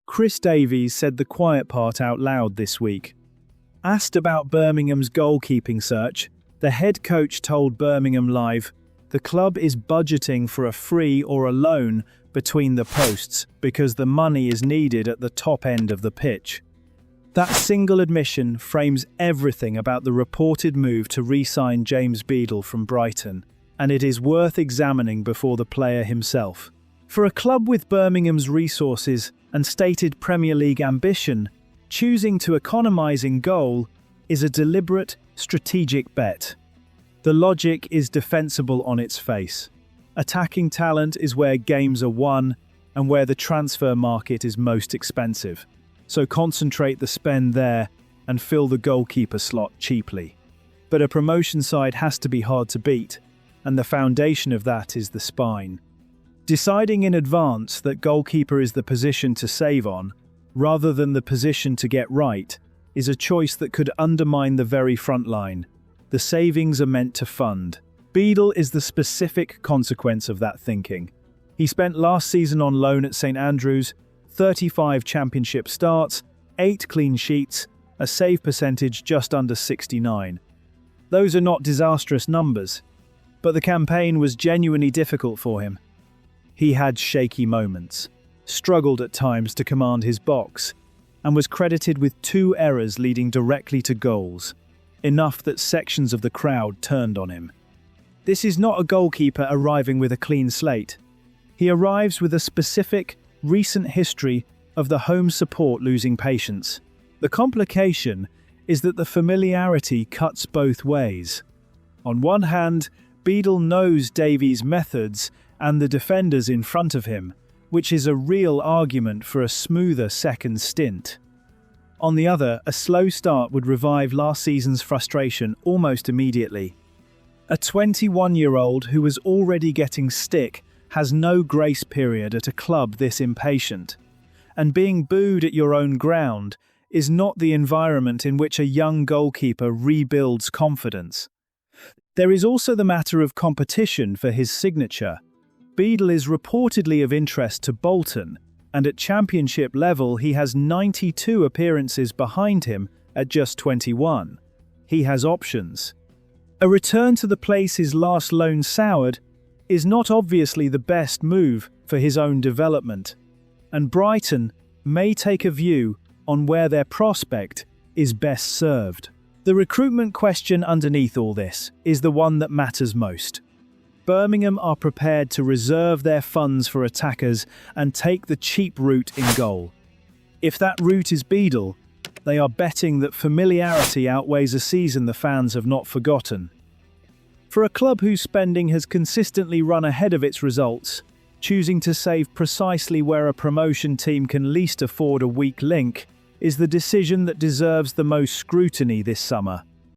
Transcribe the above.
Chris Davies said the quiet part out loud this week. Asked about Birmingham's goalkeeping search, the head coach told Birmingham Live, "The club is budgeting for a free or a loan between the posts because the money is needed at the top end of the pitch." That single admission frames everything about the reported move to re-sign James Beadle from Brighton, and it is worth examining before the player himself. For a club with Birmingham's resources and stated Premier League ambition, choosing to economise in goal is a deliberate, strategic bet. The logic is defensible on its face. Attacking talent is where games are won and where the transfer market is most expensive. So concentrate the spend there and fill the goalkeeper slot cheaply. But a promotion side has to be hard to beat, and the foundation of that is the spine. Deciding in advance that goalkeeper is the position to save on, rather than the position to get right, is a choice that could undermine the very front line. The savings are meant to fund. Beadle is the specific consequence of that thinking. He spent last season on loan at St Andrews, 35 championship starts, 8 clean sheets, a save percentage just under 69. Those are not disastrous numbers, but the campaign was genuinely difficult for him. He had shaky moments, struggled at times to command his box, and was credited with 2 errors leading directly to goals, enough that sections of the crowd turned on him. This is not a goalkeeper arriving with a clean slate. He arrives with a specific, recent history of the home support losing patience. The complication is that the familiarity cuts both ways. On one hand, Beadle knows Davies' methods and the defenders in front of him, which is a real argument for a smoother second stint. On the other, a slow start would revive last season's frustration almost immediately. A 21-year-old who was already getting stick has no grace period at a club this impatient. And being booed at your own ground is not the environment in which a young goalkeeper rebuilds confidence. There is also the matter of competition for his signature. Beadle is reportedly of interest to Bolton, and at championship level he has 92 appearances behind him at just 21. He has options. A return to the place his last loan soured is not obviously the best move for his own development, and Brighton may take a view on where their prospect is best served. The recruitment question underneath all this is the one that matters most. Birmingham are prepared to reserve their funds for attackers and take the cheap route in goal. If that route is Beadle, they are betting that familiarity outweighs a season the fans have not forgotten. For a club whose spending has consistently run ahead of its results, choosing to save precisely where a promotion team can least afford a weak link is the decision that deserves the most scrutiny this summer.